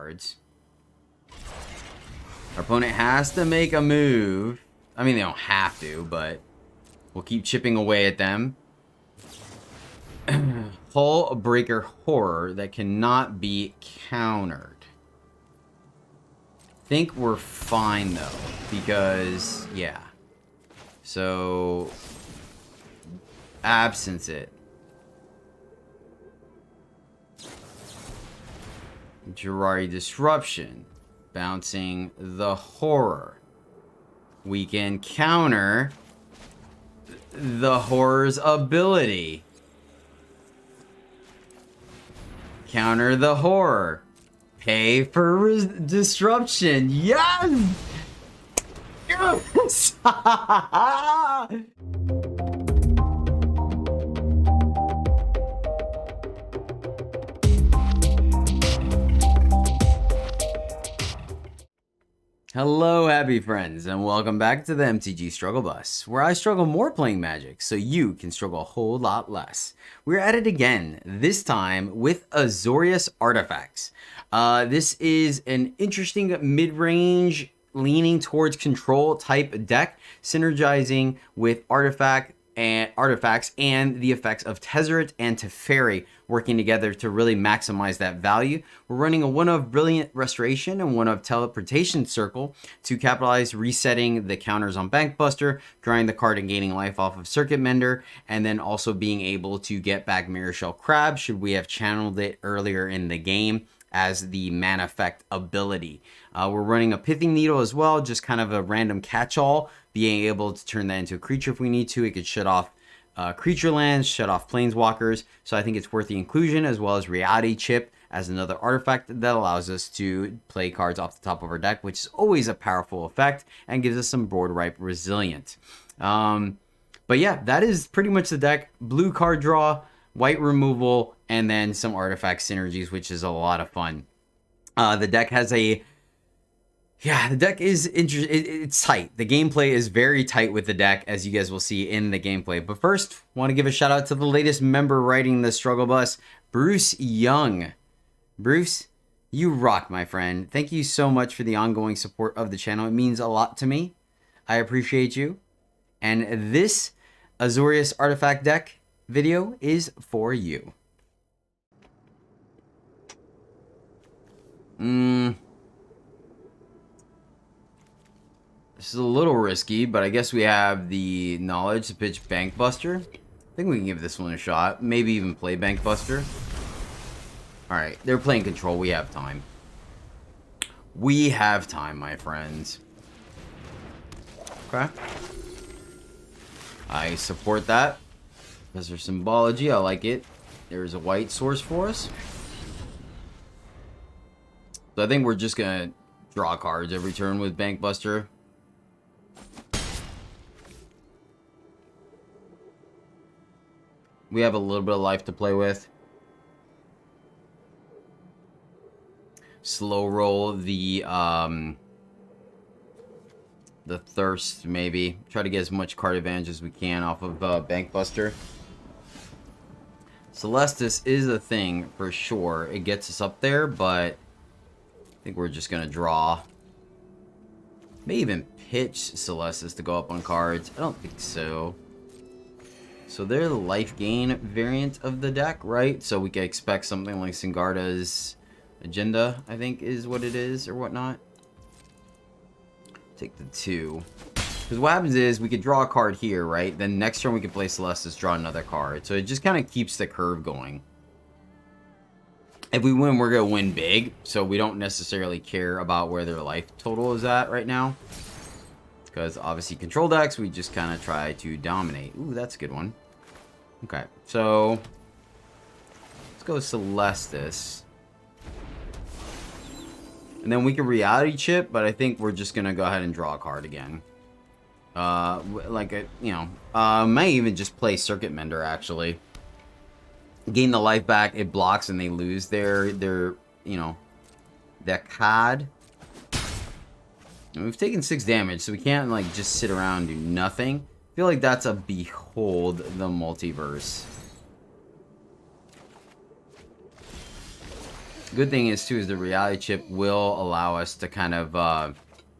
cards. Our opponent has to make a move. I mean, they don't have to, but we'll keep chipping away at them. Hull Breaker Horror that cannot be countered. I think we're fine, though, because, yeah. So, absence it. Jirari Disruption. Bouncing the Horror. We can counter the Horror's ability. Counter the Horror. Pay for disruption. Yes! Yes! Hello, happy friends, and welcome back to the MTG Struggle Bus, where I struggle more playing Magic, so you can struggle a whole lot less. We're at it again, this time with Azorius Artifacts. This is an interesting mid-range, leaning towards control type deck, synergizing with artifacts and the effects of Tezzeret and Teferi working together to really maximize that value. We're running a 1 of Brilliant Restoration and 1 of Teleportation Circle to capitalize resetting the counters on Bankbuster, drawing the card and gaining life off of Circuit Mender, and then also being able to get back Mirror Shell Crab should we have channeled it earlier in the game as the mana effect ability. We're running a Pithing Needle as well, just kind of a random catch-all, being able to turn that into a creature if we need to. It could shut off creature lands, shut off planeswalkers, so I think it's worth the inclusion, as well as Reality Chip as another artifact that allows us to play cards off the top of our deck, which is always a powerful effect and gives us some board wipe resilient. But yeah, that is pretty much the deck. Blue card draw, white removal, and then some artifact synergies, which is a lot of fun. The deck has the deck is interesting. It's tight. The gameplay is very tight with the deck, as you guys will see in the gameplay. But first, want to give a shout out to the latest member riding the Struggle Bus, Bruce Young. Bruce, you rock, my friend. Thank you so much for the ongoing support of the channel. It means a lot to me. I appreciate you. And this Azorius Artifact deck video is for you. This is a little risky, but I guess we have the knowledge to pitch Bankbuster. I think we can give this one a shot. Maybe even play Bankbuster. Alright, they're playing control. We have time. We have time, my friends. Okay. I support that. Because there's symbology. I like it. There's a white source for us. So I think we're just going to draw cards every turn with Bankbuster. We have a little bit of life to play with. Slow roll the Thirst, maybe. Try to get as much card advantage as we can off of Bankbuster. Celestis is a thing for sure. It gets us up there, but I think we're just gonna draw. May even pitch Celestis to go up on cards. I don't think so. So they're the life gain variant of the deck, right? So we can expect something like Singarda's Agenda, I think is what it is, or whatnot. Take the 2. Because what happens is we could draw a card here, right? Then next turn we can play Celestis, draw another card. So it just kind of keeps the curve going. If we win, we're going to win big. So we don't necessarily care about where their life total is at right now. Because obviously control decks, we just kind of try to dominate. Ooh, that's a good one. Okay, so let's go Celestis. And then we can Reality Chip, but I think we're just going to go ahead and draw a card again. May even just play Circuit Mender, actually. Gain the life back, it blocks, and they lose their card. And we've taken 6 damage, so we can't, like, just sit around and do nothing. I feel like that's a Behold the Multiverse. Good thing is, too, is the reality chip will allow us to kind of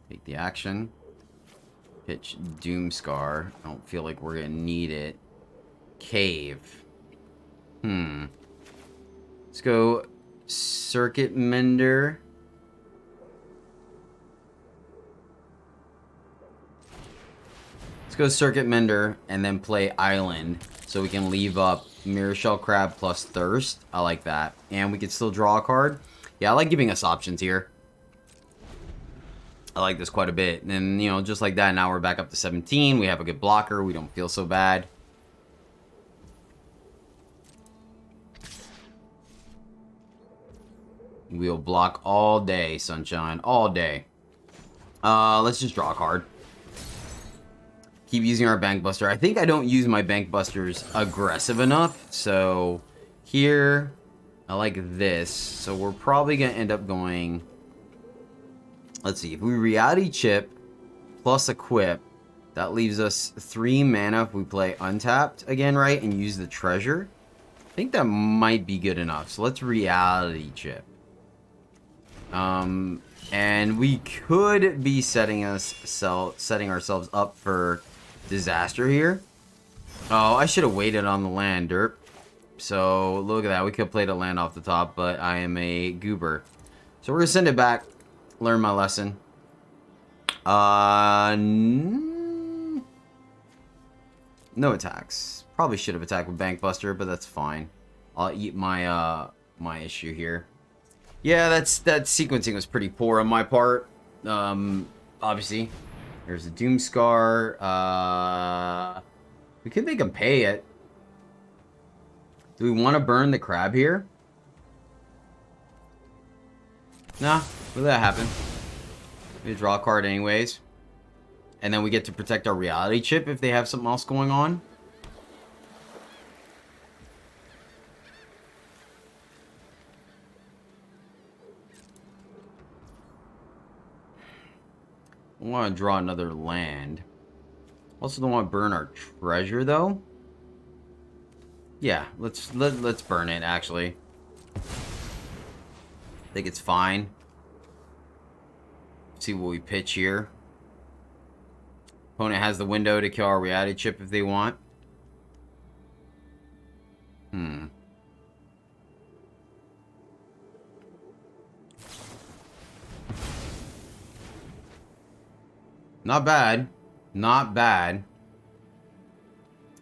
take the action. Pitch Doomscar. I don't feel like we're going to need it. Cave. Let's go Circuit Mender. Let's go Circuit Mender and then play Island so we can leave up Mirror Shell Crab plus Thirst. I like that. And we can still draw a card. Yeah, I like giving us options here. I like this quite a bit. And, you know, just like that, now we're back up to 17. We have a good blocker. We don't feel so bad. We'll block all day, Sunshine. All day. Let's just draw a card. Keep using our Bank Buster. I think I don't use my Bank Busters aggressive enough. So, here, I like this. So, we're probably going to end up going... Let's see. If we Reality Chip plus Equip, that leaves us 3 mana if we play Untapped again, right? And use the Treasure. I think that might be good enough. So, let's Reality Chip. And we could be setting ourselves up for disaster here. Oh, I should have waited on the land, derp. So look at that. We could have played a land off the top, but I am a goober. So we're gonna send it back. Learn my lesson. No attacks. Probably should have attacked with Bank Buster, but that's fine. I'll eat my my issue here. Yeah, that sequencing was pretty poor on my part. Obviously. There's a Doomscar. We could make him pay it. Do we want to burn the crab here? Nah, let that happen. We draw a card anyways. And then we get to protect our reality chip if they have something else going on. I want to draw another land. Also don't want to burn our treasure though. Yeah, let's burn it actually. I think it's fine. See what we pitch here. Opponent has the window to kill our reality chip if they want. Not bad. Not bad.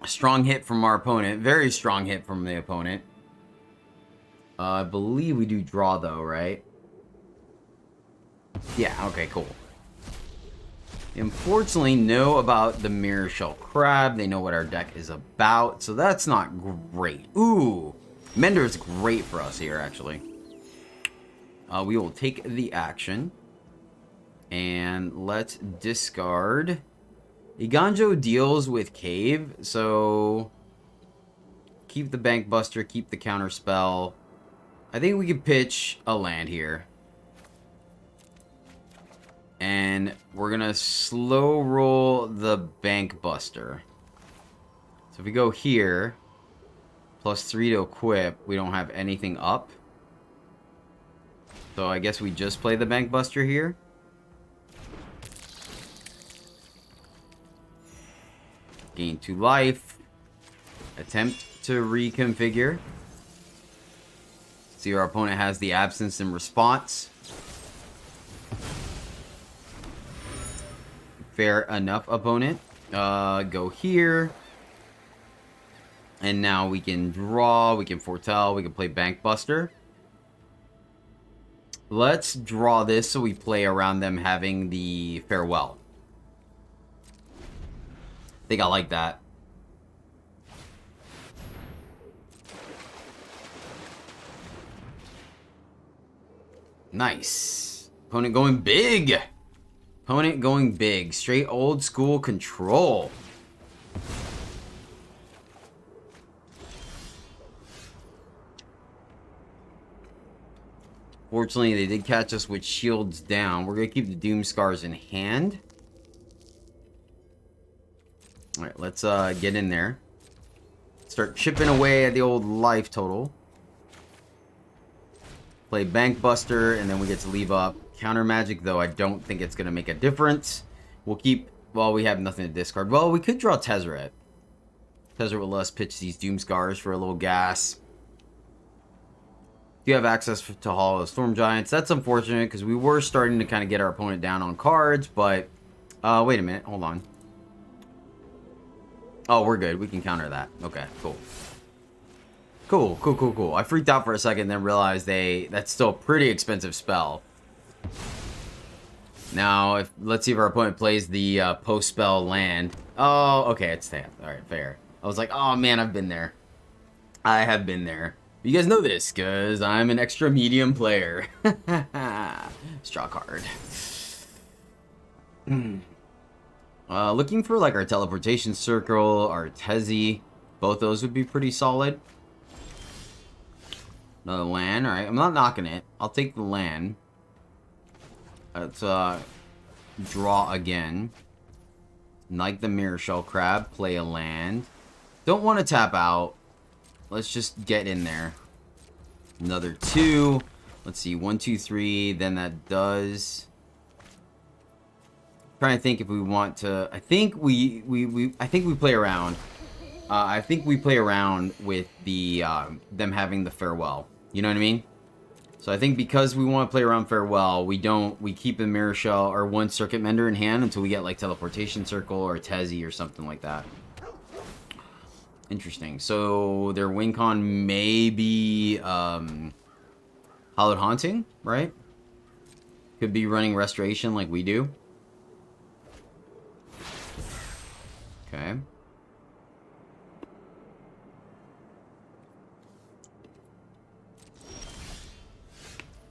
A strong hit from our opponent. Very strong hit from the opponent. I believe we do draw though, right? Yeah, okay, cool. They unfortunately know about the Mirror Shell Crab. They know what our deck is about, so that's not great. Ooh, Mender is great for us here, actually. We will take the action. And let's discard. Iganjo deals with Cave, so keep the Bank Buster, keep the counter spell. I think we could pitch a land here. And we're gonna slow roll the Bank Buster. So if we go here, +3 to equip, we don't have anything up. So I guess we just play the Bank Buster here. Gain 2 life. Attempt to reconfigure. See, our opponent has the absence in response. Fair enough, opponent. Go here. And now we can draw, we can foretell, we can play Bank Buster. Let's draw this so we play around them having the farewell. I think I like that. Nice. Opponent going big. Opponent going big. Straight old school control. Fortunately, they did catch us with shields down. We're going to keep the Doom Scars in hand. Alright, let's get in there. Start chipping away at the old life total. Play Bank Buster, and then we get to leave up Counter Magic, though I don't think it's going to make a difference. We'll keep... Well, we have nothing to discard. Well, we could draw Tezzeret. Tezzeret will let us pitch these Doom Scars for a little gas. You have access to Hollow Storm Giants. That's unfortunate, because we were starting to kind of get our opponent down on cards, but... wait a minute. Hold on. Oh, we're good. We can counter that. Okay, cool. Cool. I freaked out for a second, then realized that's still a pretty expensive spell. Now, let's see if our opponent plays the post-spell land. Oh, okay, it's tapped. Alright, fair. I was like, oh man, I've been there. I have been there. You guys know this, because I'm an extra medium player. Let's draw a card. Looking for like our Teleportation Circle, our Tezzy. Both those would be pretty solid. Another land. Alright, I'm not knocking it. I'll take the land. Let's draw again. Like the Mirror Shell Crab, play a land. Don't want to tap out. Let's just get in there. Another 2. Let's see, 1, 2, 3. Then that does... Trying to think if we want to... I think we play around. I think we play around with the them having the Farewell. You know what I mean? So I think because we want to play around Farewell, we keep the Mirror Shell or one Circuit Mender in hand until we get like Teleportation Circle or Tezzy or something like that. Interesting. So their win con may be Hallowed Haunting, right? Could be running Restoration like we do. Okay.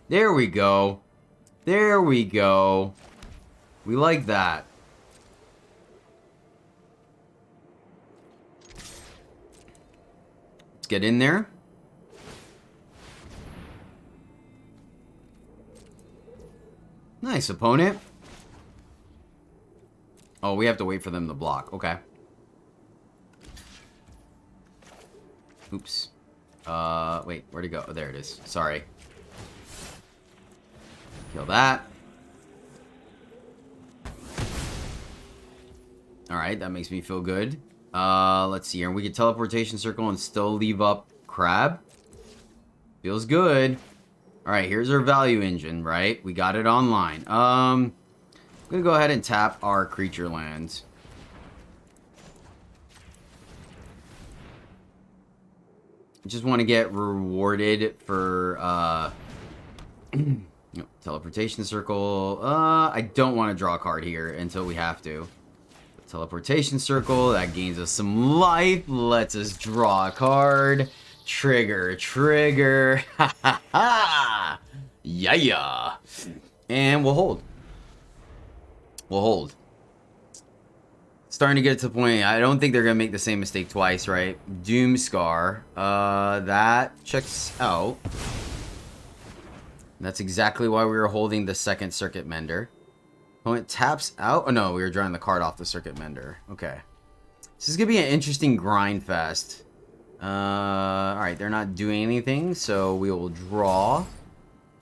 There we go. There we go. We like that. Let's get in there. Nice, opponent. Oh, we have to wait for them to block. Okay. Oops. Wait, where'd it go? Oh, there it is. Sorry. Kill that. Alright, that makes me feel good. Let's see here. We can Teleportation Circle and still leave up Crab. Feels good. Alright, here's our value engine, right? We got it online. I'm gonna go ahead and tap our creature lands. Just want to get rewarded for, Teleportation Circle. I don't want to draw a card here until we have to. Teleportation Circle, that gains us some life. Lets us draw a card. Trigger. Ha ha ha! Yeah. And we'll hold. Starting to get to the point, I don't think they're going to make the same mistake twice, right? Doom Scar. That checks out. That's exactly why we were holding the second Circuit Mender. Opponent taps out. Oh no, we were drawing the card off the Circuit Mender. Okay. This is going to be an interesting grind fest. Alright, they're not doing anything, so we will draw.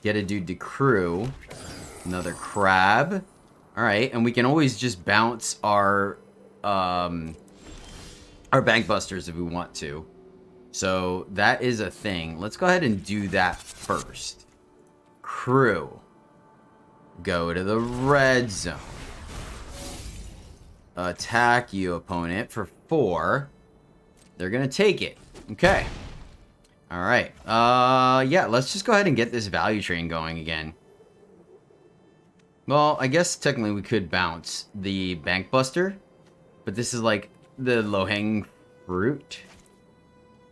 Get a dude to crew. Another crab. Alright, and we can always just bounce our Bank Busters if we want to. So that is a thing. Let's go ahead and do that first. Crew. Go to the red zone. Attack you, opponent, for 4. They're gonna take it. Okay. Alright. Yeah, let's just go ahead and get this value train going again. Well, I guess technically we could bounce the Bank Buster, but this is like the low-hanging fruit.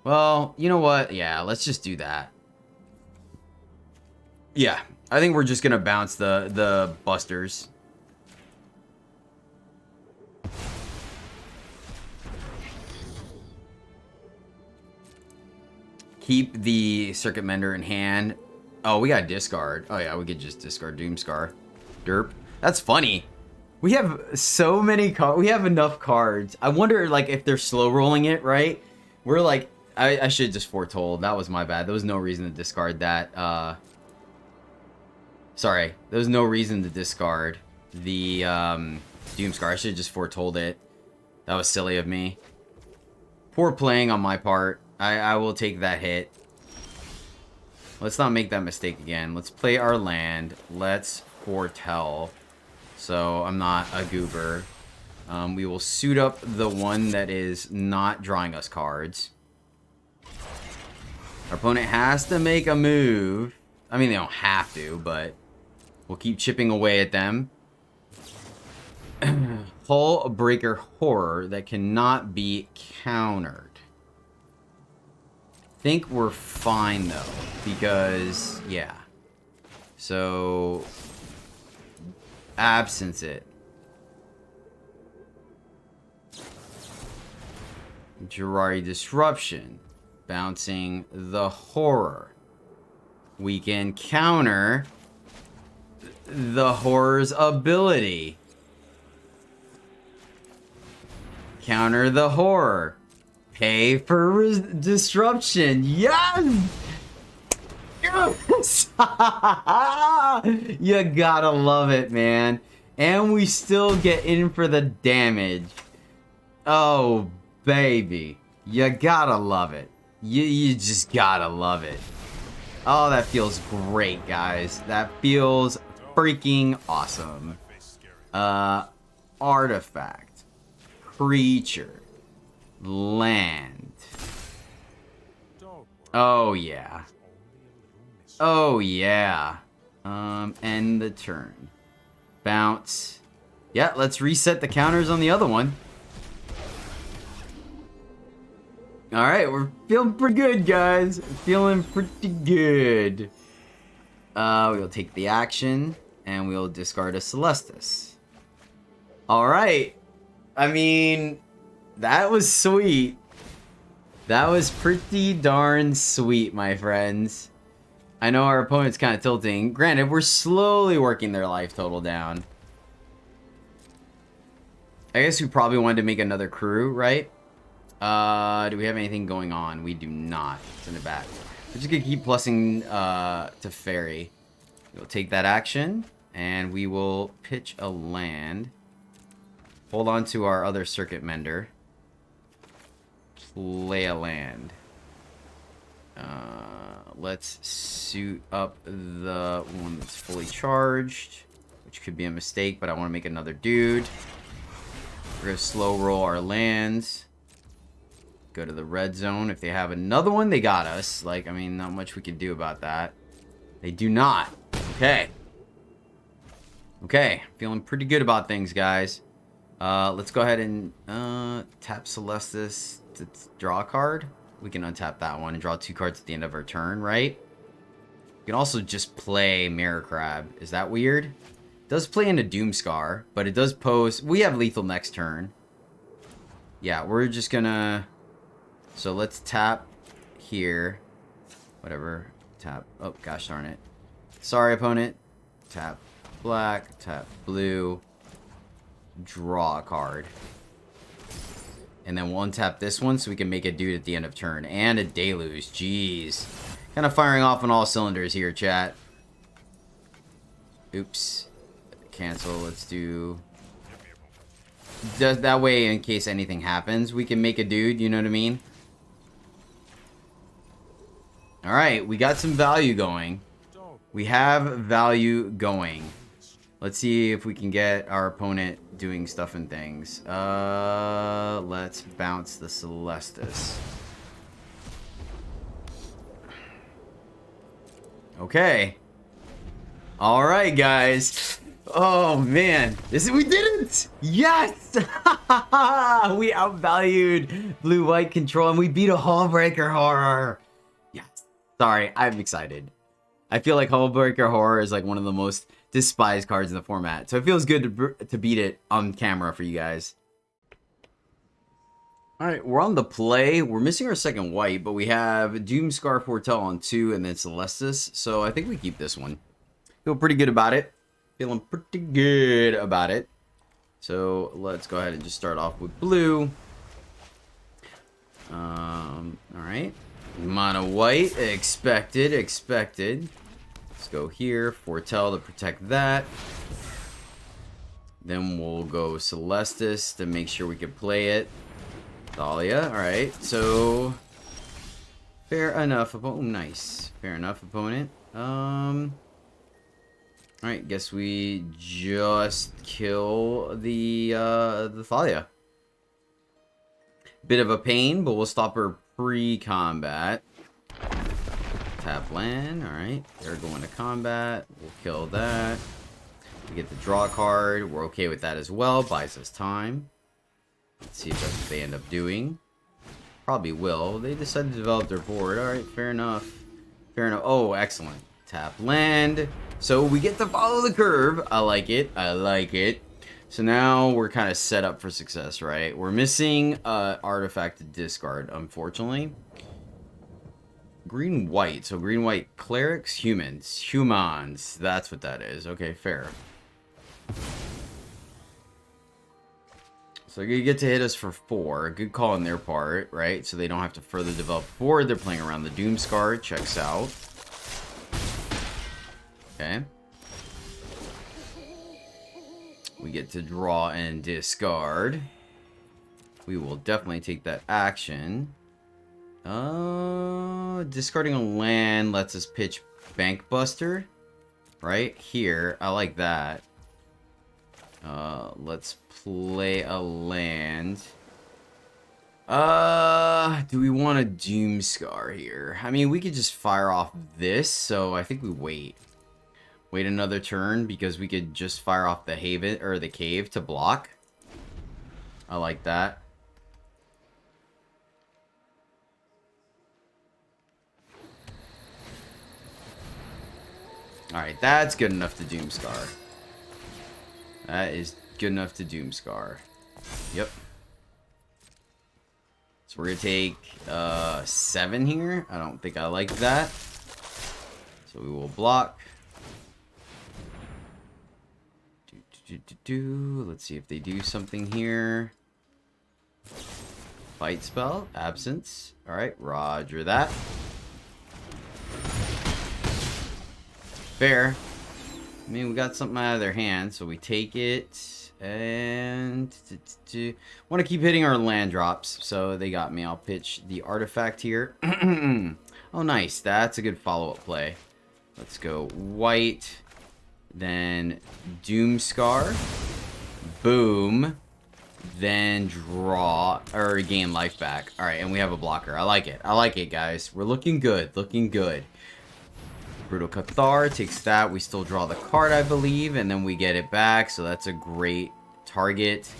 Well, you know what? Yeah, let's just do that. Yeah, I think we're just gonna bounce the Busters. Keep the Circuit Mender in hand. Oh, we got discard. Oh yeah, we could just discard Doomscar. Derp. That's funny. We have so many cards. We have enough cards. I wonder, like, if they're slow rolling it, right? We're like, I should have just foretold. That was my bad. There was no reason to discard that Sorry, there was no reason to discard the Doomscar. I should have just foretold it. That was silly of me. Poor playing on my part. I will take that hit. Let's not make that mistake again. Let's play our land. Let's foretell. So I'm not a goober. We will suit up the one that is not drawing us cards. Our opponent has to make a move. I mean, they don't have to, but we'll keep chipping away at them. Hull Breaker Horror that cannot be countered. Think we're fine though, because yeah. So absence it. Jirari Disruption, bouncing the Horror. We can counter the Horror's ability. Counter the Horror. Pay for disruption. Yes! Yes! You gotta love it, man. And we still get in for the damage. Oh, baby. You gotta love it. You just gotta love it. Oh, that feels great, guys. That feels freaking awesome. Artifact. Creature. Land. Oh yeah. Oh yeah. End the turn. Bounce. Yeah, let's reset the counters on the other one. Alright, we're feeling pretty good, guys. Feeling pretty good. We'll take the action and we'll discard a Celestis. Alright. I mean, that was sweet. That was pretty darn sweet, my friends. I know our opponent's kind of tilting. Granted, we're slowly working their life total down. I guess we probably wanted to make another crew, right? Do we have anything going on? We do not. Send it back. We're just gonna keep plussing Teferi. We'll take that action, and we will pitch a land. Hold on to our other Circuit Mender. Play a land. Let's suit up the one that's fully charged, which could be a mistake, but I want to make another dude. We're going to slow roll our lands. Go to the red zone. If they have another one, they got us. Like, I mean, not much we can do about that. They do not. Okay. Okay. Feeling pretty good about things, guys. Let's go ahead and tap Celestis to draw a card. We can untap that one and draw 2 cards at the end of our turn, right? We can also just play Mirror Crab. Is that weird? It does play into Doomscar, but it does pose... We have lethal next turn. Yeah, we're just gonna... So let's tap here. Whatever. Tap. Oh, gosh darn it. Sorry, opponent. Tap black, tap blue. Draw a card. And then we'll untap this one so we can make a dude at the end of turn. And a Deluge. Jeez. Kind of firing off on all cylinders here, chat. Oops. Cancel. Let's do... That way, in case anything happens, we can make a dude, you know what I mean? Alright, we got some value going. We have value going. Let's see if we can get our opponent doing stuff and things. Let's bounce the Celestis. Okay. Alright, guys. Oh, man. We did it! Yes! We outvalued blue-white control, and we beat a Hullbreaker Horror. Yes. Sorry, I'm excited. I feel like Hullbreaker Horror is like one of the most despised cards in the format. So it feels good to beat it on camera for you guys. Alright, we're on the play. We're missing our second white, but we have Doomscar Foretell on 2 and then Celestis. So I think we keep this one. Feel pretty good about it. Feeling pretty good about it. So let's go ahead and just start off with blue. Alright. Mono white. Expected. Let's go here. Foretell to protect that. Then we'll go Celestis to make sure we can play it. Thalia, alright. So, fair enough. Oh, nice. Fair enough, opponent. Alright, guess we just kill the Thalia. Bit of a pain, but we'll stop her pre-combat. Tap land, alright. They're going to combat. We'll kill that. We get the draw card. We're okay with that as well. Buys us time. Let's see if that's what they end up doing. Probably will. They decided to develop their board. Alright, fair enough. Fair enough. Oh, excellent. Tap land. So we get to follow the curve. I like it. I like it. So now we're kind of set up for success, right? We're missing artifact to discard, unfortunately. Green-white. So green-white clerics, humans. That's what that is. Okay, fair. So you get to hit us for 4. Good call on their part, right? So they don't have to further develop forward. They're playing around the Doomscar. Checks out. Okay. We get to draw and discard. We will definitely take that action. Discarding a land lets us pitch Bank Buster. Right here. I like that. Let's play a land. Do we want a Doomscar here? I mean, we could just fire off this, so I think we wait. Wait another turn because we could just fire off the Haven or the Cave to block. I like that. Alright, that's good enough to Doomscar. That is good enough to Doomscar. Yep. So we're going to take 7 here. I don't think I like that. So we will block. Let's see if they do something here. Fight spell. Absence. Alright, roger that. Fair. I mean, we got something out of their hand, so we take it. And want to keep hitting our land drops, so they got me. I'll pitch the artifact here. Oh, nice. That's a good follow-up play. Let's go white. Then Doomscar. Boom. Then draw. Or gain life back. Alright, and we have a blocker. I like it. I like it, guys. We're looking good. Looking good. Brutal Cathar takes that. We still draw the card, I believe. And then we get it back. So that's a great target.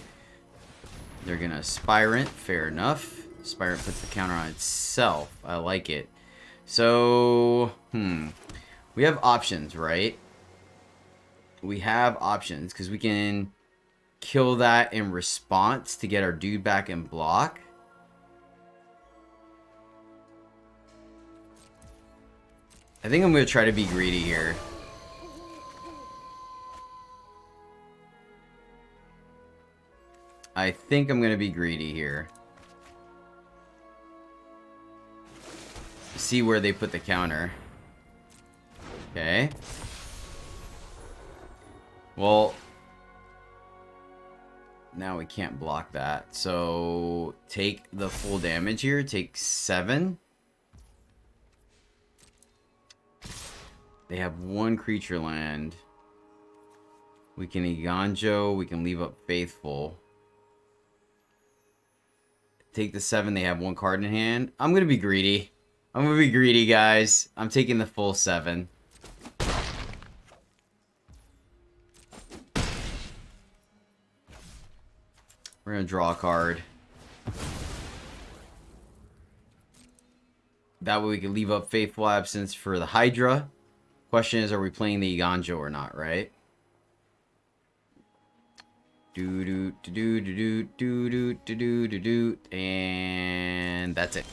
They're going to Spirant. Fair enough. Spirant puts the counter on itself. I like it. So, we have options, right? We have options because we can kill that in response to get our dude back and block. I think I'm going to try to be greedy here. I think I'm going to be greedy here. See where they put the counter. Okay. Well, now we can't block that. So take the full damage here. Take 7. They have 1 creature land. We can Iganjo. We can leave up Faithful. Take the 7. They have 1 card in hand. I'm going to be greedy. I'm going to be greedy, guys. I'm taking the full 7. We're going to draw a card. That way we can leave up Faithful Absence for the Hydra. Question is, are we playing the Iganjo or not, right? And that's it.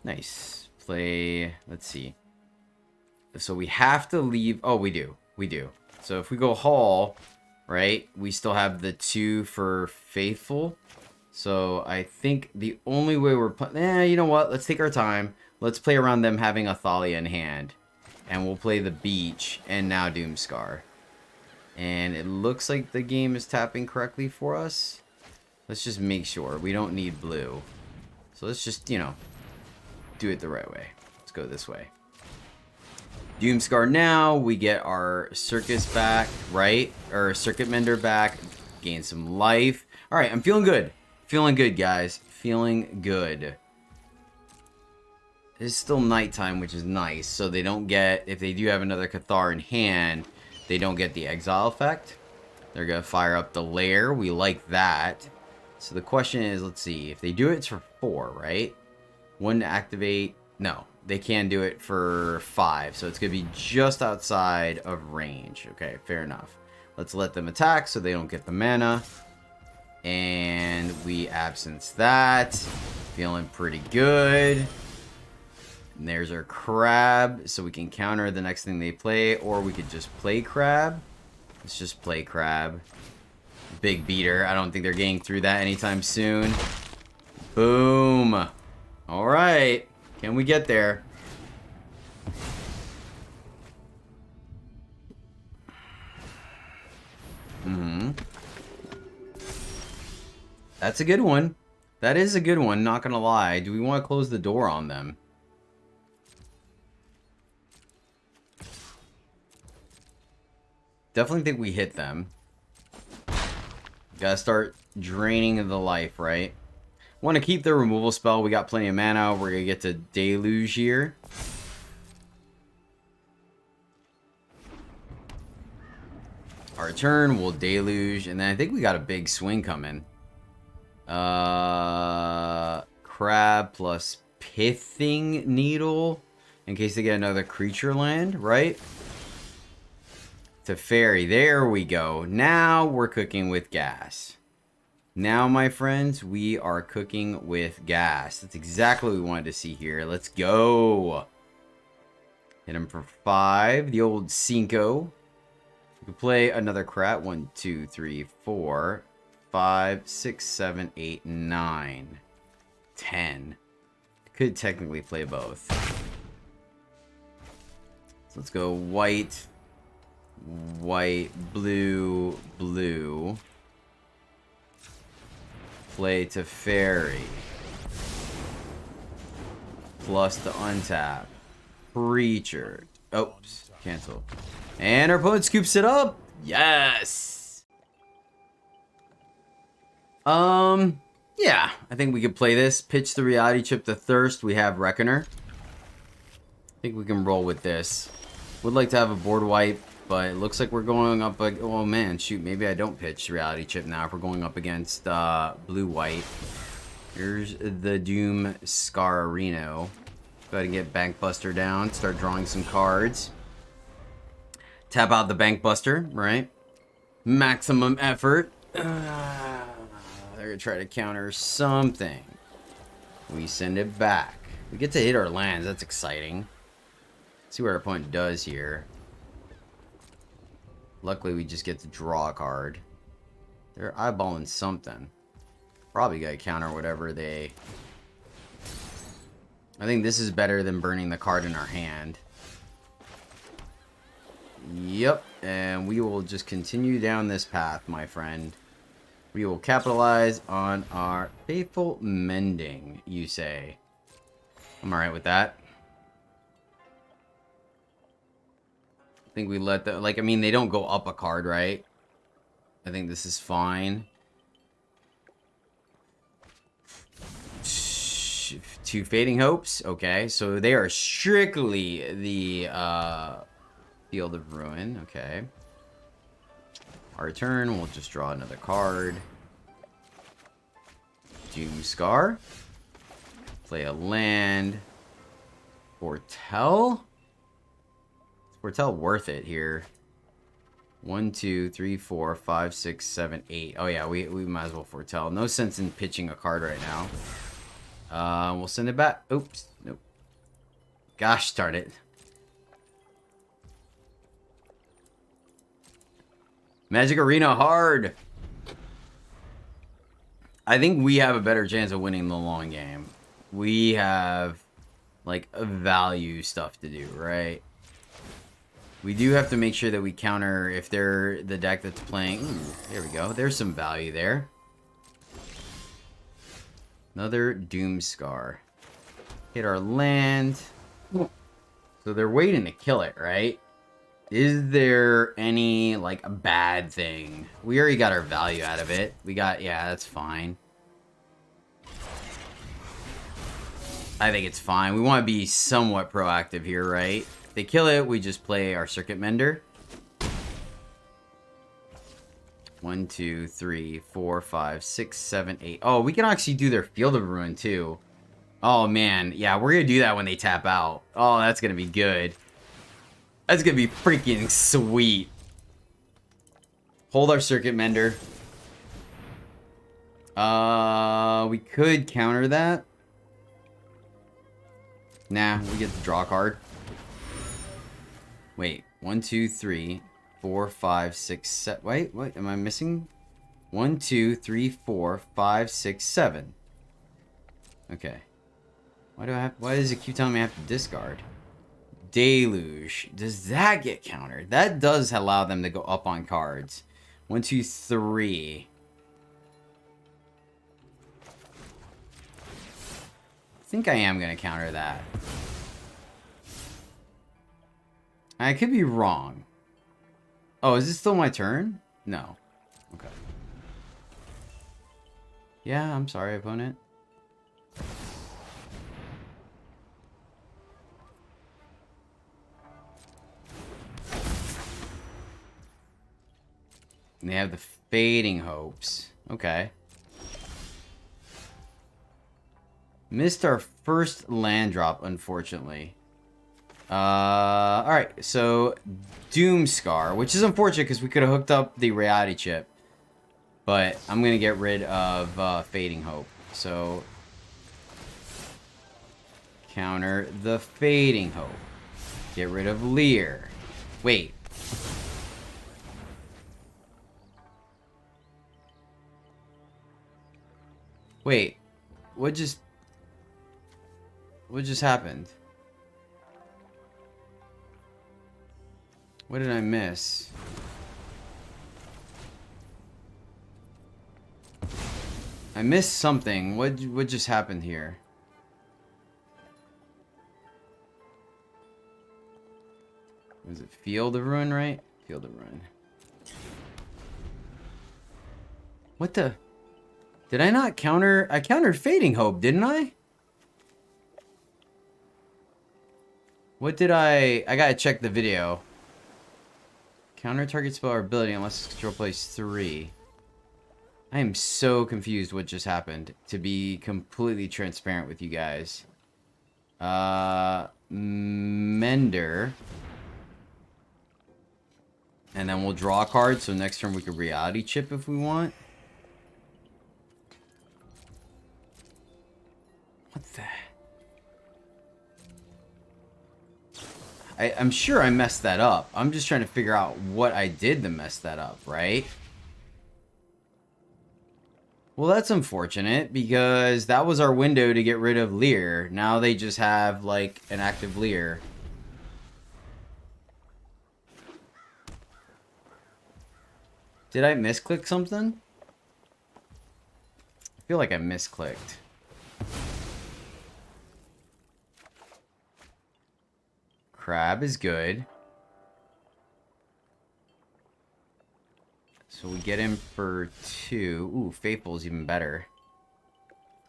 Nice. Play, let's see. So we have to leave, oh, we do. We do. So if we go Hall, right, we still have the 2 for Faithful. So I think the only way we're you know what? Let's take our time. Let's play around them having a Thalia in hand. And we'll play the beach and now Doomscar. And it looks like the game is tapping correctly for us. Let's just make sure. We don't need blue. So let's just, you know, do it the right way. Let's go this way. Doomscar now. We get our Circus back, right? Or Circuit Mender back. Gain some life. Alright, I'm feeling good. Feeling good, guys. Feeling good. It's still nighttime, which is nice. So they don't get, if they do have another Cathar in hand, they don't get the exile effect. They're going to fire up the lair. We like that. So the question is, let's see. If they do it for 4, right? 1 to activate. No, they can do it for 5. So it's going to be just outside of range. Okay, fair enough. Let's let them attack so they don't get the mana. And we absence that. Feeling pretty good. And there's our crab. So we can counter the next thing they play. Or we could just play crab. Let's just play crab. Big beater. I don't think they're getting through that anytime soon. Boom. Alright. Can we get there? That's a good one. That is a good one, not gonna lie. Do we want to close the door on them? Definitely think we hit them. Gotta start draining the life, right? Want to keep the removal spell. We got plenty of mana. We're gonna get to Deluge here. Our turn, we'll Deluge, and then I think we got a big swing coming. Crab plus Pithing Needle in case they get another creature land, right? Teferi, there we go. Now we're cooking with gas. Now, my friends, we are cooking with gas. That's exactly what we wanted to see here. Let's go. Hit him for 5. The old Cinco. We can play another crap. 1, 2, 3, 4, 5, 6, 7, 8, 9, 10. Could technically play both. So let's go white, white, blue, blue. Play Teferi. Plus the untap. Preacher. Oops. Cancel. And our opponent scoops it up. Yes. Yeah. I think we could play this. Pitch the reality chip to Thirst. We have Reckoner. I think we can roll with this. Would like to have a board wipe, but it looks like we're going up. Oh man, shoot. Maybe I don't pitch reality chip now if we're going up against blue-white. Here's the Doom Scararino. Go ahead and get Bankbuster down. Start drawing some cards. Tap out the Bankbuster, right? Maximum effort. They're going to try to counter something. We send it back. We get to hit our lands. That's exciting. See what our opponent does here. Luckily, we just get to draw a card. They're eyeballing something. Probably got to counter whatever they... I think this is better than burning the card in our hand. Yep, and we will just continue down this path, my friend. We will capitalize on our faithful mending, you say. I'm alright with that. I think we let the... Like, I mean, they don't go up a card, right? I think this is fine. 2 Fading Hopes. Okay, so they are strictly the Field of Ruin. Okay. Our turn, we'll just draw another card. Doomscar. Play a land. Foretell. Is Foretell worth it here? 1, 2, 3, 4, 5, 6, 7, 8. Oh yeah, we might as well Foretell. No sense in pitching a card right now. We'll send it back. Oops. Nope. Gosh darn it. Magic Arena hard. I think we have a better chance of winning the long game. We have, like, a value stuff to do, right? We do have to make sure that we counter if they're the deck that's playing. Ooh, there we go. There's some value there. Another Doomscar. Hit our land. So they're waiting to kill it, right? Is there any, like, a bad thing? We already got our value out of it. We got, yeah, that's fine. I think it's fine. We want to be somewhat proactive here, right? If they kill it, we just play our Circuit Mender. 1, 2, 3, 4, 5, 6, 7, 8. Oh, we can actually do their Field of Ruin, too. Oh, man. Yeah, we're going to do that when they tap out. Oh, that's going to be good. That's going to be freaking sweet. Hold our Circuit Mender. We could counter that. Nah, we get the draw card. Wait, 1, 2, 3, 4, 5, 6, 7. Wait, what? Am I missing? 1, 2, 3, 4, 5, 6, 7. Okay. Why does it keep telling me I have to discard? Deluge. Does that get countered? That does allow them to go up on cards. 1, 2, 3. I think I am going to counter that. I could be wrong. Oh, is this still my turn? No. Okay. Yeah, I'm sorry, opponent. And they have the Fading Hopes. Okay. Missed our first land drop, unfortunately. Alright, so Doomscar, which is unfortunate because we could have hooked up the reality chip. But I'm going to get rid of Fading Hope. So, counter the Fading Hope. Get rid of Leer. Wait. Wait. What just happened? What did I miss? I missed something. What just happened here? Was it Field of Ruin, right? Field of Ruin. What the? Did I not counter? I countered Fading Hope, didn't I? What did I gotta check the video. Counter target spell or ability unless control plays 3. I am so confused what just happened, to be completely transparent with you guys. Mender. And then we'll draw a card, so next turn we can reality chip if we want. What the... I'm sure I messed that up. I'm just trying to figure out what I did to mess that up, right? Well, that's unfortunate, because that was our window to get rid of Leer. Now they just have, like, an active Leer. Did I misclick something? I feel like I misclicked. Crab is good. So we get him for 2. Ooh, Faithful is even better.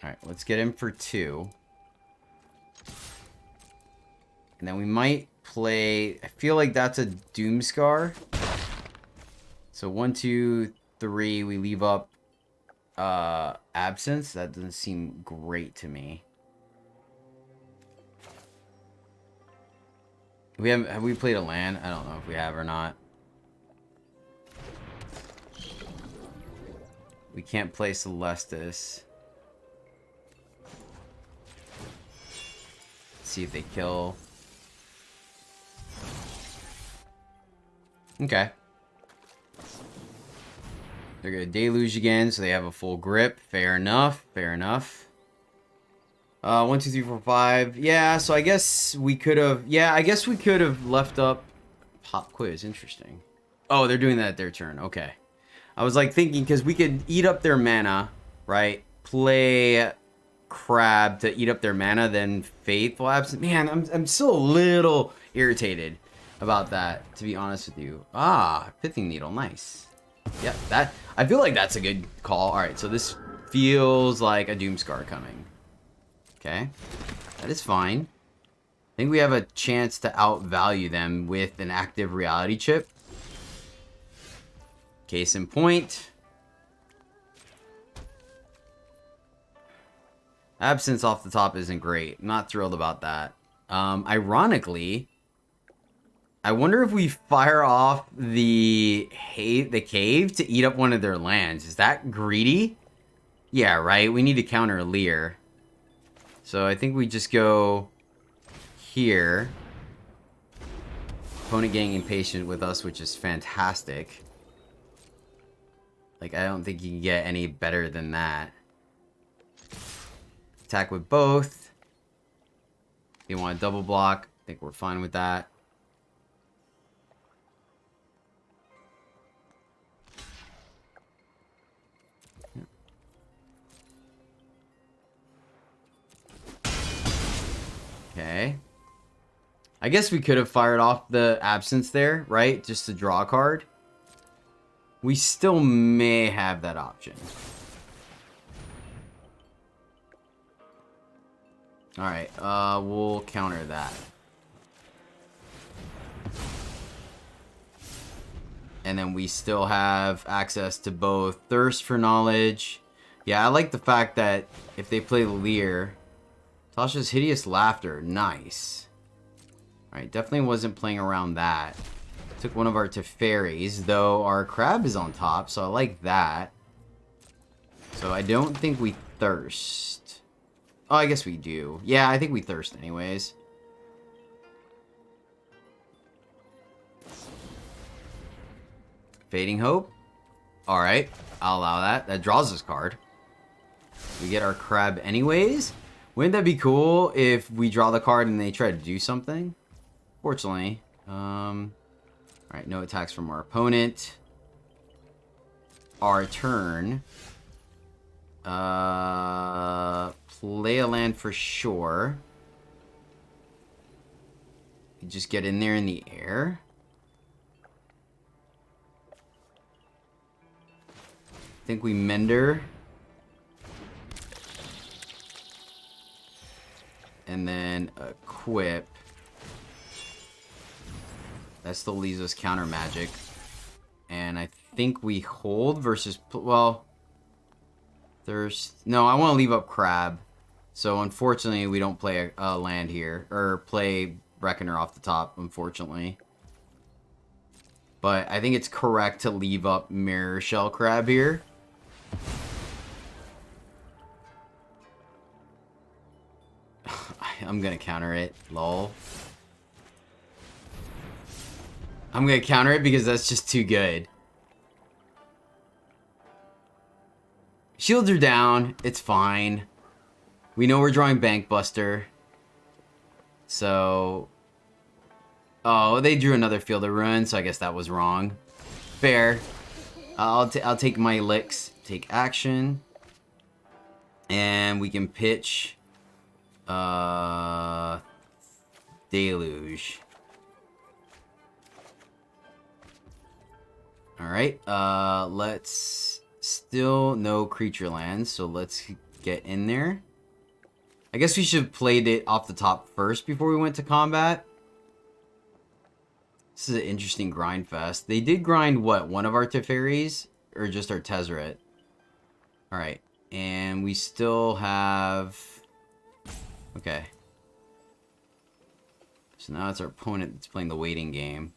Alright, let's get him for 2. And then we might play... I feel like that's a Doomscar. So 1, 2, 3, we leave up Absence. That doesn't seem great to me. Have we played a land? I don't know if we have or not. We can't play Celestis. Let's see if they kill. Okay. They're gonna deluge again, so they have a full grip. Fair enough. Fair enough. 1, 2, 3, 4, 5. Yeah, so I guess we could have... Yeah, I guess we could have left up pop quiz. Interesting. Oh, they're doing that at their turn. Okay. I was like thinking because we could eat up their mana, right? Play Crab to eat up their mana, then Faithful Absence. Man, I'm still a little irritated about that, to be honest with you. Ah, Pithing Needle. Nice. Yeah, that I feel like that's a good call. All right, so this feels like a Doomscar coming. Okay, that is fine. I think we have a chance to outvalue them with an active reality chip. Case in point. Absence off the top isn't great. Not thrilled about that. Ironically, I wonder if we fire off the cave to eat up one of their lands. Is that greedy? Yeah, right. We need to counter Leer. So I think we just go here. Opponent getting impatient with us, which is fantastic. Like, I don't think you can get any better than that. Attack with both. If you want a double block, I think we're fine with that. Okay. I guess we could have fired off the Absence there, right? Just to draw a card. We still may have that option. Alright, we'll counter that. And then we still have access to both Thirst for Knowledge. Yeah, I like the fact that if they play Leer, Tasha's Hideous Laughter, nice. Alright, definitely wasn't playing around that. Took one of our Teferis, though our Crab is on top, so I like that. So I don't think we Thirst. Oh, I guess we do. Yeah, I think we Thirst anyways. Fading Hope. Alright, I'll allow that. That draws this card. We get our Crab anyways. Wouldn't that be cool if we draw the card and they try to do something? Fortunately. Alright, no attacks from our opponent. Our turn. Play a land for sure. You just get in there in the air. I think we Mender. And then equip. That still leaves us counter magic. And I think we hold versus... Well... There's... No, I want to leave up Crab. So unfortunately we don't play a land here. Or play Reckoner off the top, unfortunately. But I think it's correct to leave up Mirror Shell Crab here. I'm gonna counter it. Lol. I'm gonna counter it because that's just too good. Shields are down. It's fine. We know we're drawing Bank Buster. So... Oh, they drew another Field of Ruin, so I guess that was wrong. Fair. I'll take my licks. Take action. And we can pitch... Deluge. Alright, let's... Still no creature lands, so let's get in there. I guess we should have played it off the top first before we went to combat. This is an interesting grind fest. They did grind, what, one of our Teferis? Or just our Tezzeret? Alright, and we still have... Okay. So now it's our opponent that's playing the waiting game.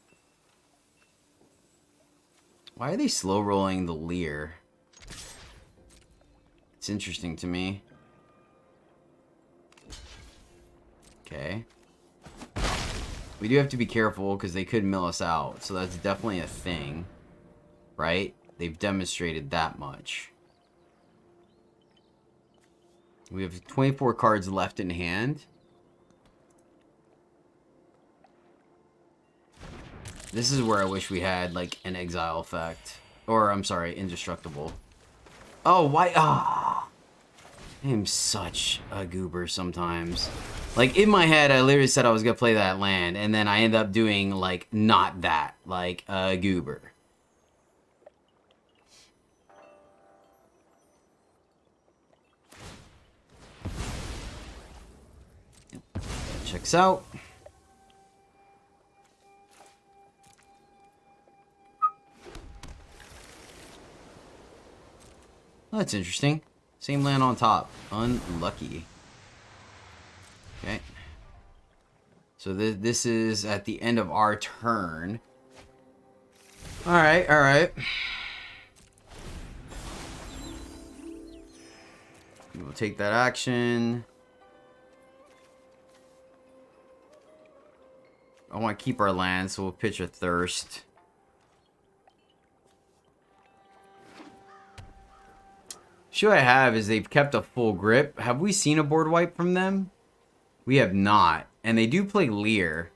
Why are they slow rolling the Leer? It's interesting to me. Okay. We do have to be careful because they could mill us out. So that's definitely a thing. Right? They've demonstrated that much. We have 24 cards left in hand. This is where I wish we had, like, an exile effect. Or, I'm sorry, indestructible. Oh, why? Ah. I am such a goober sometimes. Like, in my head, I literally said I was gonna play that land, and then I end up doing, like, not that. Like, a goober. Checks out. Oh, that's interesting. Same land on top. Unlucky. Okay. So this is at the end of our turn. Alright, alright. We'll take that action. I want to keep our land, so we'll pitch a Thirst. Issue I have is they've kept a full grip. Have we seen a board wipe from them? We have not. And they do play Leer.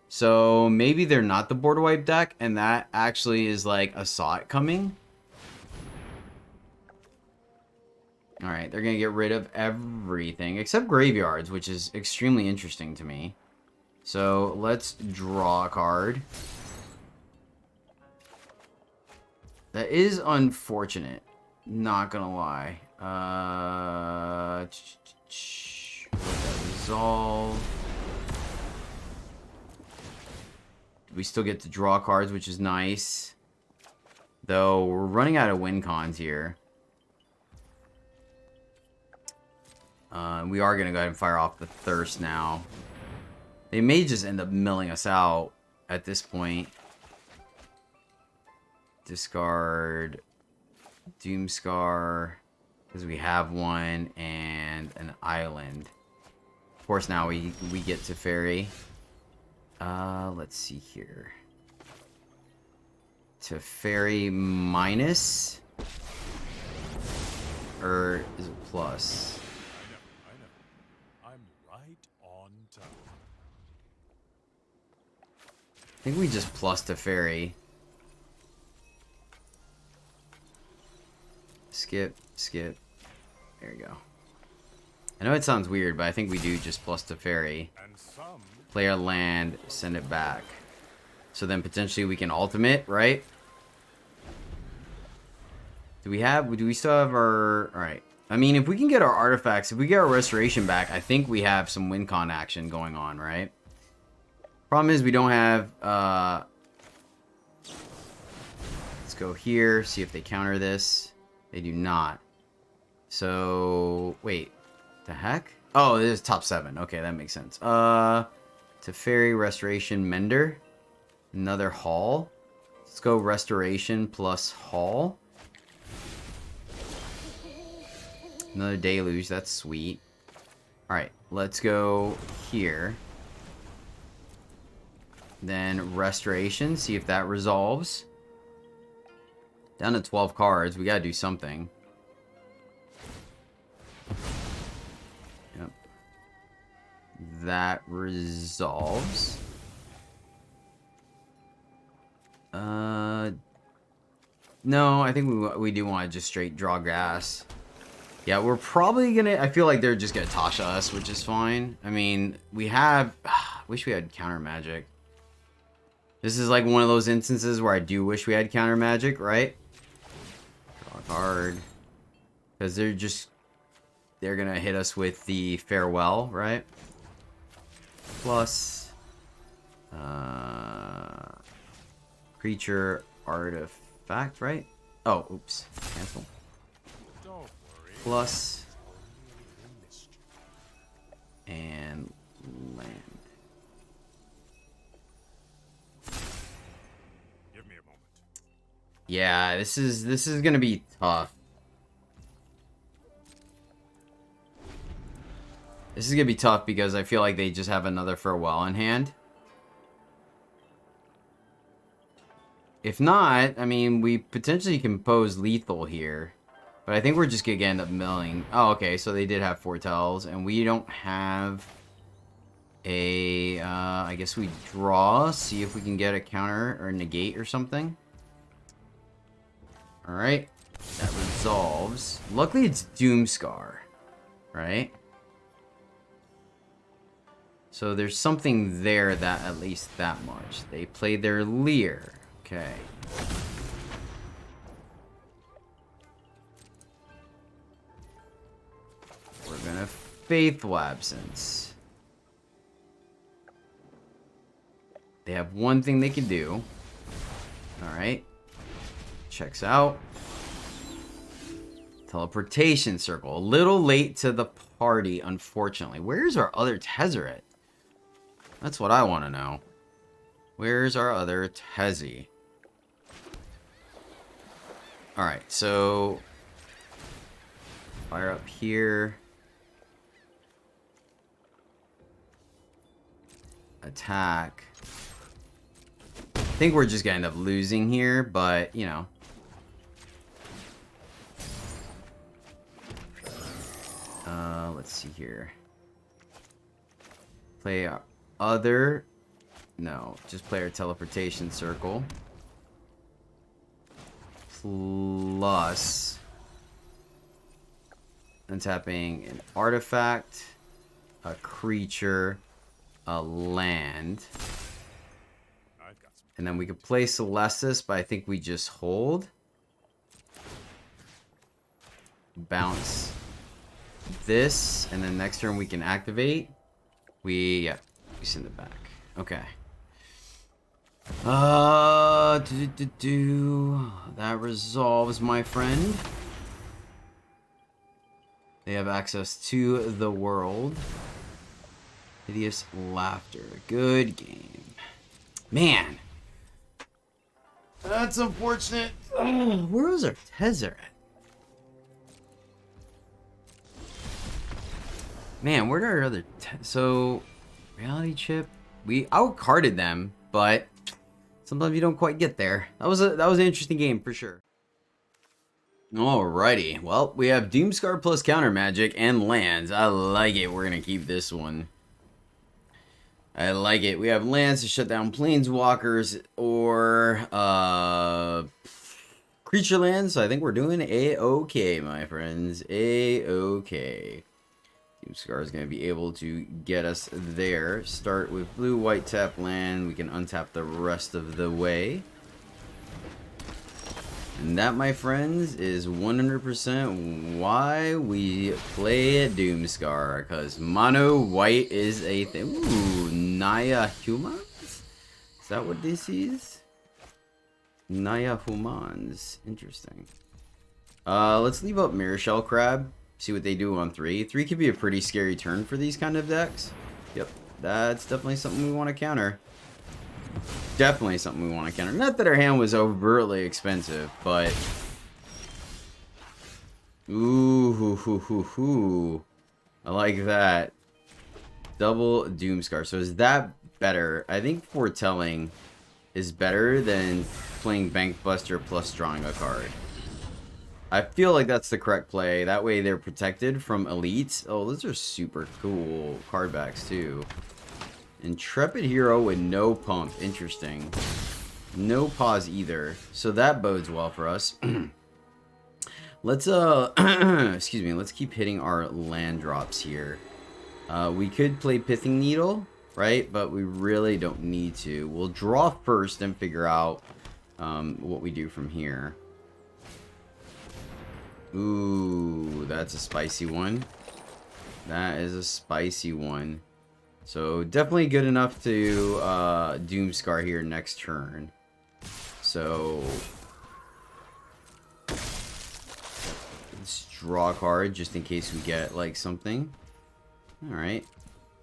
So maybe they're not the board wipe deck, and that actually is like a saw it coming. Alright, they're going to get rid of everything except graveyards, which is extremely interesting to me. So let's draw a card. That is unfortunate. Not gonna lie. Resolve. We still get to draw cards, which is nice. Though we're running out of win cons here. We are gonna go ahead and fire off the Thirst now. They may just end up milling us out at this point. Discard Doomscar, because we have one, and an island. Of course, now we get Teferi. Let's see here. Teferi minus? Or is it plus? I know. I'm right on time. I think we just plus Teferi. Skip, skip. There you go. I know it sounds weird, but I think we do just plus Teferi. Play our land, send it back. So then potentially we can ultimate, right? Do we still have our... Alright. I mean, if we can get our artifacts, if we get our restoration back, I think we have some win con action going on, right? Problem is we don't have... Let's go here, see if they counter this. They do not. So, wait. The heck? Oh, it is top 7. Okay, that makes sense. Teferi, Restoration, Mender. Another Hall. Let's go Restoration plus Hall. Another Deluge. That's sweet. Alright, let's go here. Then Restoration. See if that resolves. Down to 12 cards. We gotta do something. Yep. That resolves. No, I think we do want to just straight draw gas. Yeah, we're probably gonna... I feel like they're just gonna Tasha us, which is fine. I mean, we have... wish we had counter magic. This is like one of those instances where I do wish we had counter magic, right? Draw a card. Because they're gonna hit us with the Farewell, right? Plus... creature artifact, right? Oh, oops. Cancel. Plus... and land. Give me a moment. Yeah, this is gonna be tough. This is gonna be tough because I feel like they just have another Farewell in hand. If not, I mean, we potentially can pose lethal here. But I think we're just gonna end up milling. Oh, okay, so they did have Foretells, and we don't have... I guess we draw, see if we can get a counter or negate or something. Alright, that resolves. Luckily it's Doomscar, right? So there's something there that, at least that much. They play their Leer. Okay. We're gonna Faithful Absence. They have one thing they can do. Alright. Checks out. Teleportation Circle. A little late to the party, unfortunately. Where's our other Tezzeret? That's what I want to know. Where's our other Tezzy? Alright, so... fire up here. Attack. I think we're just gonna end up losing here, but, you know. Let's see here. Play our other... no, just play our Teleportation Circle. Plus... untapping an artifact, a creature, a land. And then we could play Celestis, but I think we just hold. Bounce this, and then next turn we can activate. We send it back. Okay. That resolves, my friend. They have access to the world. Hideous Laughter. Good game. Man. That's unfortunate. Where was our Tezzeret? Man, where are our other... so, Reality Chip. We outcarded them, but sometimes you don't quite get there. That was an interesting game for sure. Alrighty. Well, we have Doomscar plus counter magic and lands. I like it. We're going to keep this one. I like it. We have lands to shut down planeswalkers or creature lands. So I think we're doing A-okay, my friends. A-okay. Doomscar is going to be able to get us there. Start with blue, white, tap land. We can untap the rest of the way. And that, my friends, is 100% why we play Doomscar. Because mono white is a thing. Ooh, Naya Humans? Is that what this is? Naya Humans. Interesting. Let's leave up Mirror Shell Crab. See what they do on 3. 3 could be a pretty scary turn for these kind of decks. Yep, that's definitely something we want to counter. Definitely something we want to counter. Not that our hand was overtly expensive, but... ooh, hoo, hoo, hoo, hoo. I like that. Double Doomscar. So is that better? I think Foretelling is better than playing Bankbuster plus drawing a card. I feel like that's the correct play. That way they're protected from elites. Oh, those are super cool card backs too. Intrepid Hero with no pump. Interesting. No pause either. So that bodes well for us. Let's excuse me, let's keep hitting our land drops here. We could play Pithing Needle, right? But we really don't need to. We'll draw first and figure out what we do from here. Ooh, that's a spicy one. That is a spicy one. So definitely good enough to Doomscar here next turn. So let's draw a card just in case we get like something. All right.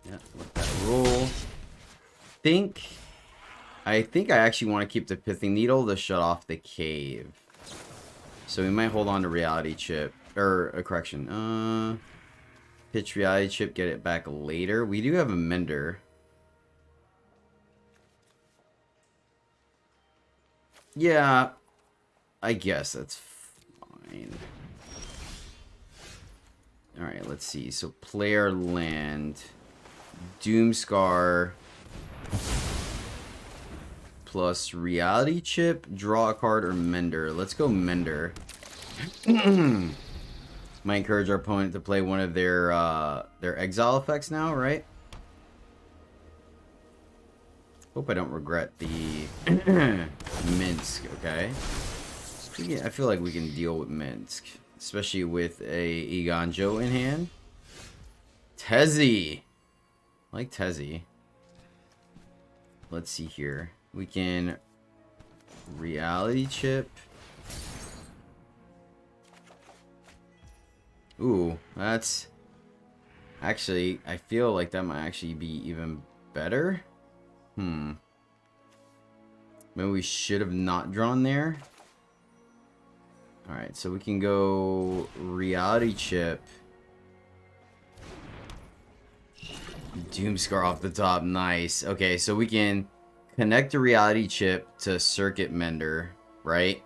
Yeah, let that roll. I think I actually want to keep the Pithing Needle to shut off the cave. So we might hold on to Reality Chip, or a correction. Pitch Reality Chip, get it back later. We do have a Mender. Yeah, I guess that's fine. Alright, let's see. So play our land. Doomscar plus Reality Chip, draw a card, or Mender. Let's go Mender. Might encourage our opponent to play one of their exile effects now, right? Hope I don't regret the Minsk, okay? I feel like we can deal with Minsk, especially with a Iganjo in hand. Tezzy! I like Tezzy. Let's see here. We can Reality Chip. Ooh, that's... Actually, I feel like that might actually be even better. Maybe we should have not drawn there. Alright, so we can go Reality Chip. Doomscar off the top, nice. Okay, so we can connect the Reality Chip to Circuit Mender, right?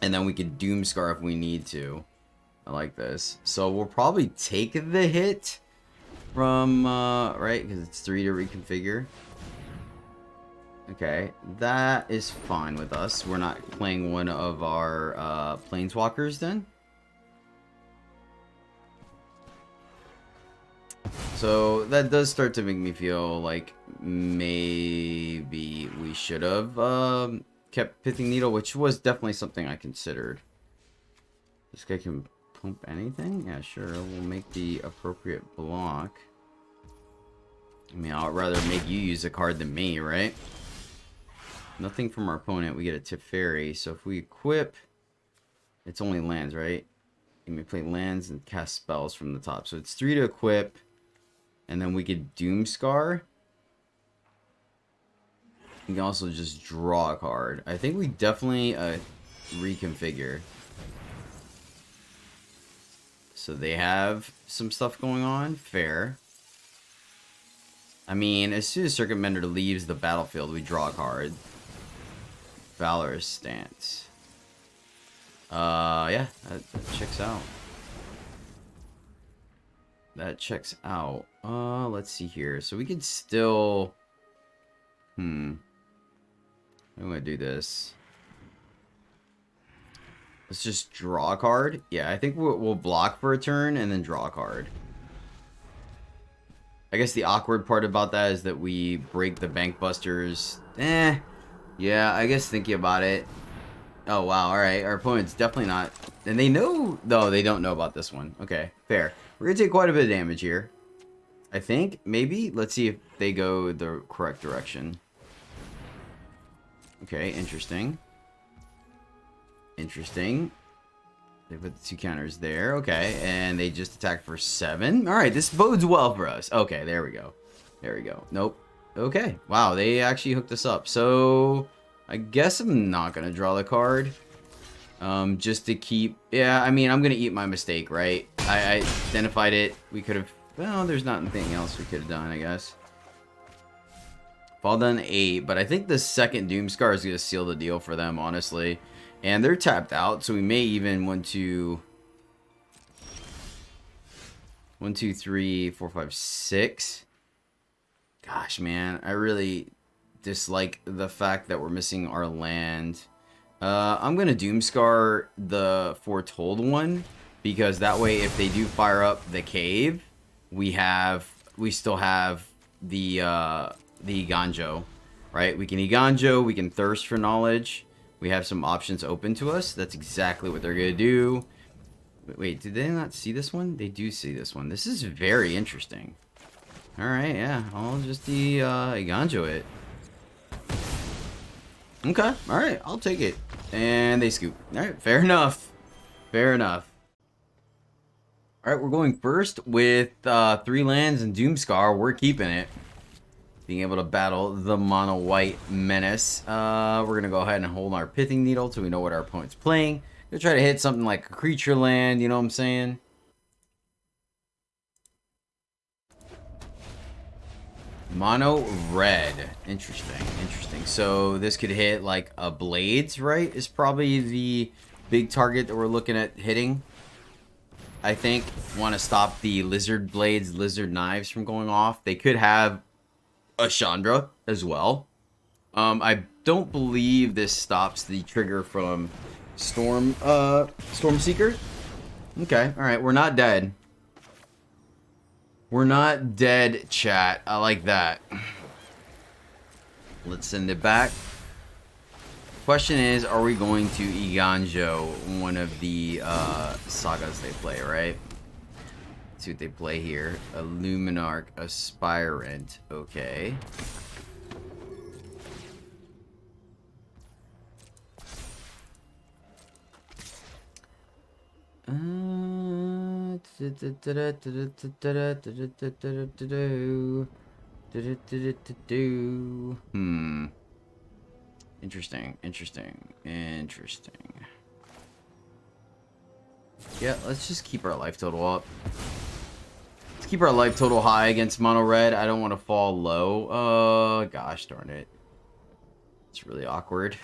And then we can Doomscar if we need to. I like this. So we'll probably take the hit from, right? Because it's 3 to reconfigure. Okay, that is fine with us. We're not playing one of our Planeswalkers then. So that does start to make me feel like maybe we should have kept Pithing Needle, which was definitely something I considered. This guy can pump anything? Yeah, sure. We'll make the appropriate block. I mean, I'd rather make you use a card than me, right? Nothing from our opponent. We get a Teferi. So if we equip, it's only lands, right? You may play lands and cast spells from the top. So it's 3 to equip. And then we could Doomscar. You can also just draw a card. I think we definitely reconfigure. So they have some stuff going on. Fair. I mean, as soon as Circuit Mender leaves the battlefield, we draw a card. Valorous Stance. Yeah, that checks out. That checks out. Let's see here. So we could still... I'm gonna do this. Let's just draw a card. Yeah, I think we'll block for a turn and then draw a card. I guess the awkward part about that is that we break the Bank Busters. Yeah, I guess thinking about it. Oh, wow. All right. Our opponent's definitely not... And they know... No, they don't know about this one. Okay, fair. We're going to take quite a bit of damage here. I think. Maybe. Let's see if they go the correct direction. Okay, interesting. Interesting. They put the 2 counters there. Okay, and they just attacked for 7. All right, this bodes well for us. Okay, there we go. There we go. Nope. Okay. Wow, they actually hooked us up. So... I guess I'm not going to draw the card. Just to keep... Yeah, I mean, I'm going to eat my mistake, right? I identified it. We could have... Well, there's not anything else we could have done, I guess. Fall done 8, but I think the second Doomscar is going to seal the deal for them, honestly. And they're tapped out, so we may even want to... 1, 2, 3, 4, 5, 6. Gosh, man, I really... dislike the fact that we're missing our land. I'm gonna Doomscar the Foretold one, because that way if they do fire up the cave, we still have the Iganjo, right? We can Iganjo, we can Thirst for Knowledge. We have some options open to us. That's exactly what they're gonna do. Wait, did they not see this one? They do see this one. This is very interesting. Alright, yeah, I'll just Iganjo it. Okay, alright, I'll take it. And they scoop. Alright, fair enough. Fair enough. Alright, we're going first with 3 lands and Doomscar. We're keeping it. Being able to battle the mono white menace. We're going to go ahead and hold our Pithing Needle till we know what our opponent's playing. Gonna try to hit something like a creature land, you know what I'm saying? Mono red. Interesting, interesting. So this could hit like a Blades, right? Is probably the big target that we're looking at hitting. I think, want to stop the lizard blades, lizard knives from going off. They could have a Chandra as well. I don't believe this stops the trigger from Stormseeker. Okay, all right, we're not dead. We're not dead, chat. I like that. Let's send it back. Question is, are we going to Iganjo, one of the sagas they play, right? Let's see what they play here. A Luminarch Aspirant. Okay. Interesting. Yeah, let's just keep our life total up. Let's keep our life total high against mono red. I don't want to fall low. Gosh darn it. It's really awkward.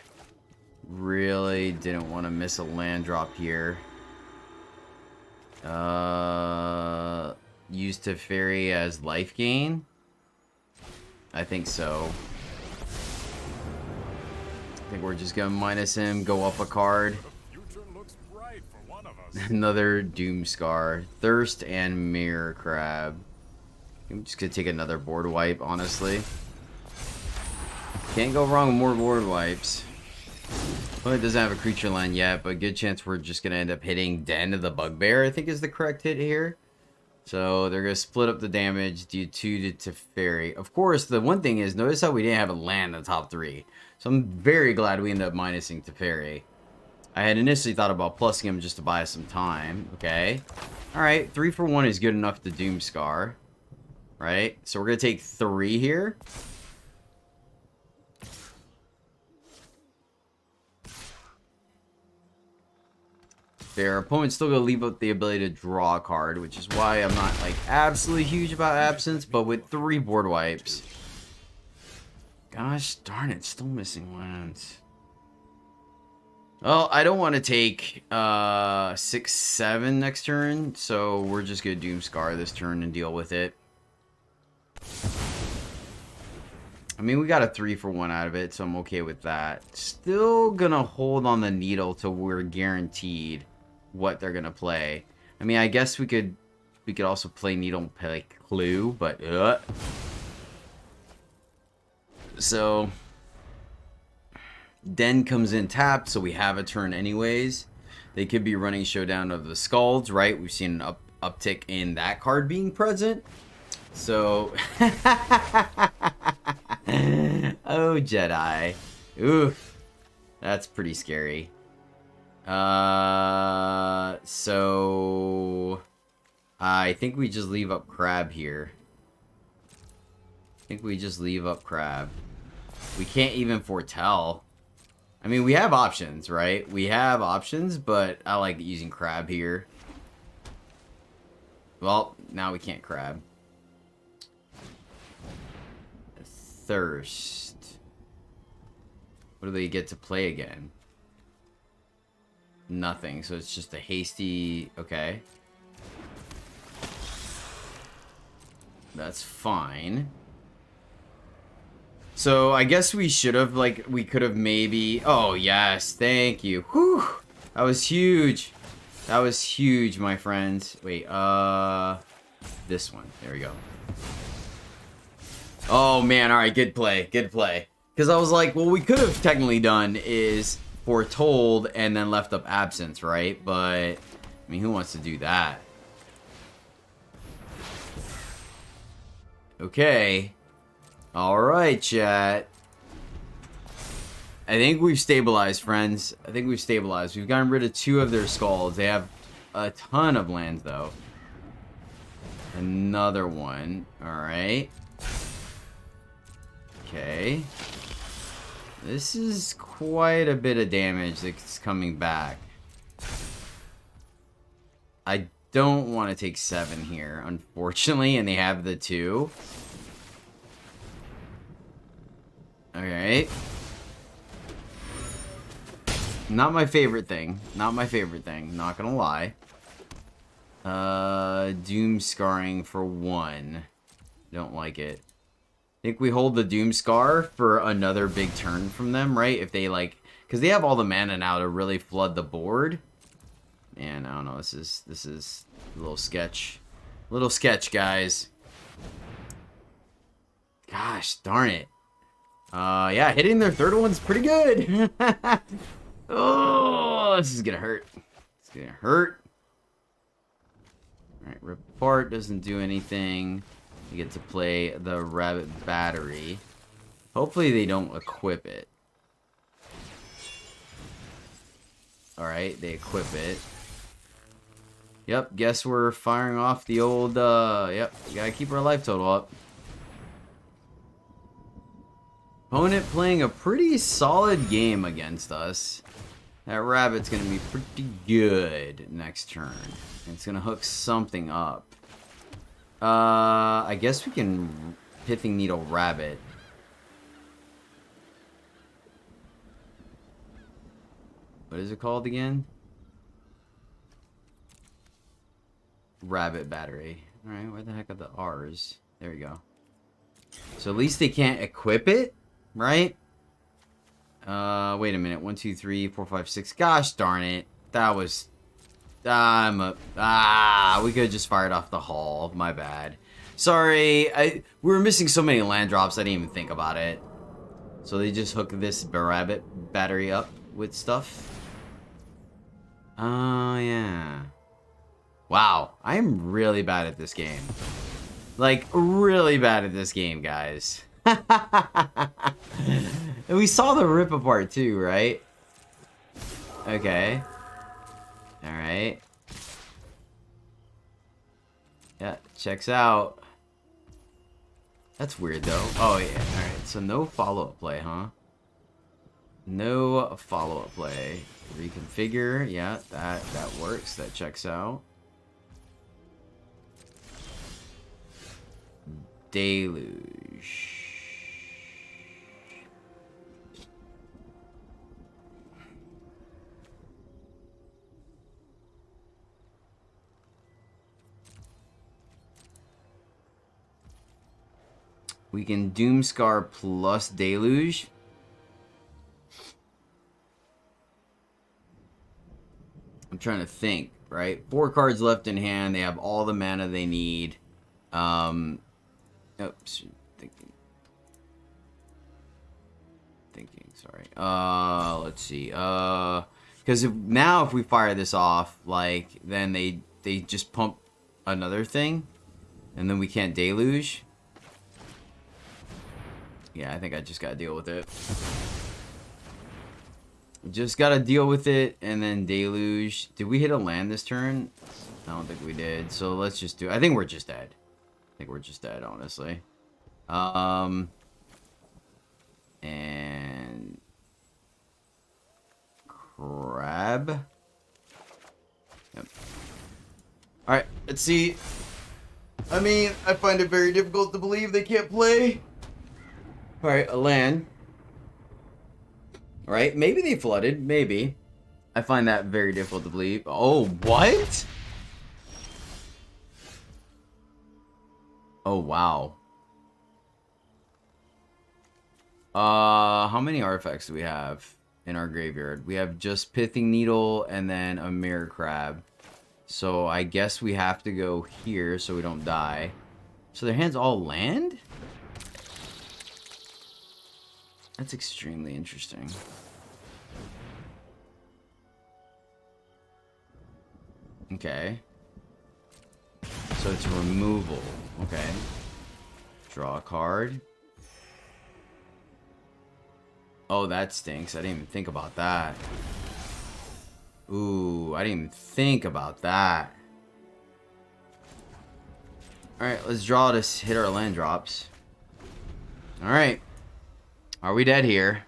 Really didn't want to miss a land drop here. Use Teferi as life gain? I think so. I think we're just gonna minus him, go up a card. The future looks bright for one of us. Another Doomscar. Thirst and Mirror Crab. I'm just gonna take another board wipe, honestly. Can't go wrong with more board wipes. Well, it doesn't have a creature land yet, but good chance we're just gonna end up hitting Den of the Bugbear, I think is the correct hit here. So they're gonna split up the damage, do 2 to Teferi. Of course, the one thing is, notice how we didn't have a land in the top 3. So I'm very glad we ended up minusing Teferi. I had initially thought about plussing him just to buy us some time. Okay. Alright, 3 for 1 is good enough to Doomscar. Right? So we're gonna take 3 here. Their opponent's still gonna leave up the ability to draw a card, which is why I'm not like absolutely huge about absence, but with 3 board wipes. Gosh darn it, still missing lands. Well, I don't want to take 6-7 next turn, so we're just gonna Doomscar this turn and deal with it. I mean, we got a 3 for 1 out of it, so I'm okay with that. Still gonna hold on the needle till we're guaranteed what they're gonna play. I mean, I guess we could also play Needle and play Clue, but so Den comes in tapped, so we have a turn anyways. They could be running Showdown of the Skalds, right? We've seen an uptick in that card being present. So oh, Jedi. Oof. That's pretty scary. So I think we just leave up Crab here. We can't even foretell. I mean, we have options, right? We have options, but I like using Crab here. Well, now we can't Crab. Thirst. What do they get to play again? Nothing, so it's just a hasty... Okay. That's fine. So, I guess we should have, like, we could have maybe... Oh, yes, thank you. Whew! That was huge. That was huge, my friends. Wait, this one. There we go. Oh, man, alright, good play, good play. Because I was like, what we could have technically done is foretold and then left up absence, right? But, I mean, who wants to do that? Okay. Alright, chat. I think we've stabilized, friends. I think we've stabilized. We've gotten rid of 2 of their Skalds. They have a ton of lands, though. Another one. Alright. Okay. This is quite a bit of damage that's coming back. I don't want to take 7 here, unfortunately, and they have the 2. Alright. Not my favorite thing. Not my favorite thing. Not gonna lie. Doom Scarring for 1. Don't like it. I think we hold the Doom Scar for another big turn from them, right? If they like, because they have all the mana now to really flood the board. Man, I don't know. This is a little sketch. Little sketch, guys. Gosh, darn it. Yeah, hitting their third one's pretty good. Oh, this is gonna hurt. It's gonna hurt. Alright, Rip Apart doesn't do anything. You get to play the Rabbit Battery. Hopefully they don't equip it. Alright, they equip it. Yep, guess we're firing off the old, yep, we gotta keep our life total up. Opponent playing a pretty solid game against us. That rabbit's gonna be pretty good next turn. It's gonna hook something up. I guess we can Pithing Needle Rabbit. What is it called again? Rabbit Battery. Alright, where the heck are the R's? There we go. So at least they can't equip it, right? Wait a minute. 1, 2, 3, 4, 5, 6. Gosh darn it. That was... we could have just fired off the Hall. My bad. Sorry. We were missing so many land drops, I didn't even think about it. So they just hook this Rabbit Battery up with stuff. Oh, yeah. Wow. I am really bad at this game. Like, really bad at this game, guys. And we saw the Rip Apart too, right? Okay. Alright. Yeah, checks out. That's weird though. Oh yeah, alright. So no follow-up play, huh? No follow-up play. Reconfigure, yeah, that works. That checks out. Deluge. We can Doomscar plus Deluge. I'm trying to think, right? 4 cards left in hand. They have all the mana they need. Oops. Thinking, sorry. Let's see. Because now if we fire this off, like, then they just pump another thing. And then we can't Deluge. Yeah, I think I just gotta deal with it. Just gotta deal with it, and then Deluge. Did we hit a land this turn? I don't think we did. So let's just do... I think we're just dead. I think we're just dead, honestly. And... Crab. Yep. Alright, let's see. I mean, I find it very difficult to believe they can't play. Alright, a land. Alright, maybe they flooded. Maybe. I find that very difficult to believe. Oh, what? Oh, wow. How many artifacts do we have in our graveyard? We have just Pithing Needle and then a Mirror Crab. So I guess we have to go here so we don't die. So their hand's all land? That's extremely interesting. Okay. So it's removal. Okay. Draw a card. Oh, that stinks. I didn't even think about that. Ooh, I didn't even think about that. Alright, let's draw to hit our land drops. Alright. Are we dead here?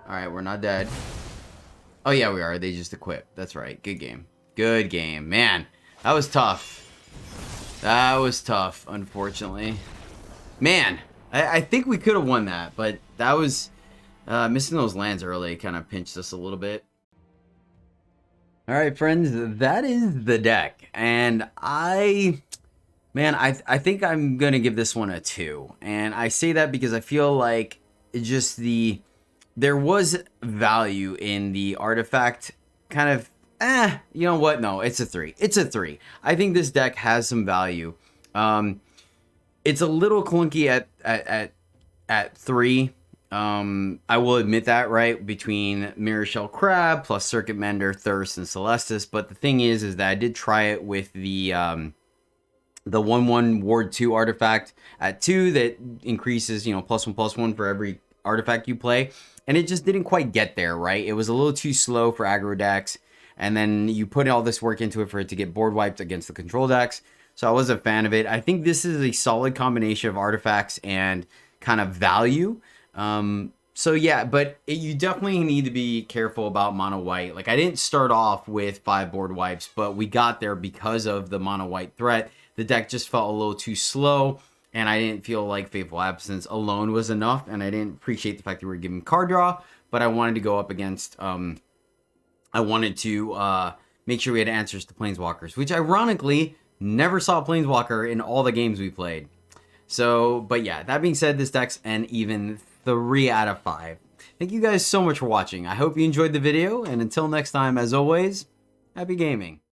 Alright, we're not dead. Oh yeah, we are. They just equipped. That's right. Good game. Good game. Man, that was tough. That was tough, unfortunately. Man, I think we could have won that, but that was... missing those lands early kind of pinched us a little bit. All right, friends, that is the deck. And man, I think I'm going to give this one a 2. And I say that because I feel like there was value in the artifact kind of, you know what? No, it's a 3. It's a 3. I think this deck has some value. It's a little clunky at 3. I will admit that, right? Between Mirror Shell Crab plus Circuit Mender, Thirst, and Celestis. But the thing is that I did try it with the 1/1 Ward 2 artifact at 2 that increases, +1/+1 for every artifact you play. And it just didn't quite get there, right? It was a little too slow for aggro decks. And then you put all this work into it for it to get board wiped against the control decks. So I was a fan of it. I think this is a solid combination of artifacts and kind of value. So yeah, but you definitely need to be careful about mono white. Like I didn't start off with 5 board wipes, but we got there because of the mono white threat. The deck just felt a little too slow, and I didn't feel like Fateful Absence alone was enough, and I didn't appreciate the fact that we were giving card draw, but I wanted to go up against, I wanted to make sure we had answers to Planeswalkers, which ironically never saw Planeswalker in all the games we played. So, but yeah, that being said, this deck's an even 3 out of 5. Thank you guys so much for watching. I hope you enjoyed the video, and until next time, as always, happy gaming.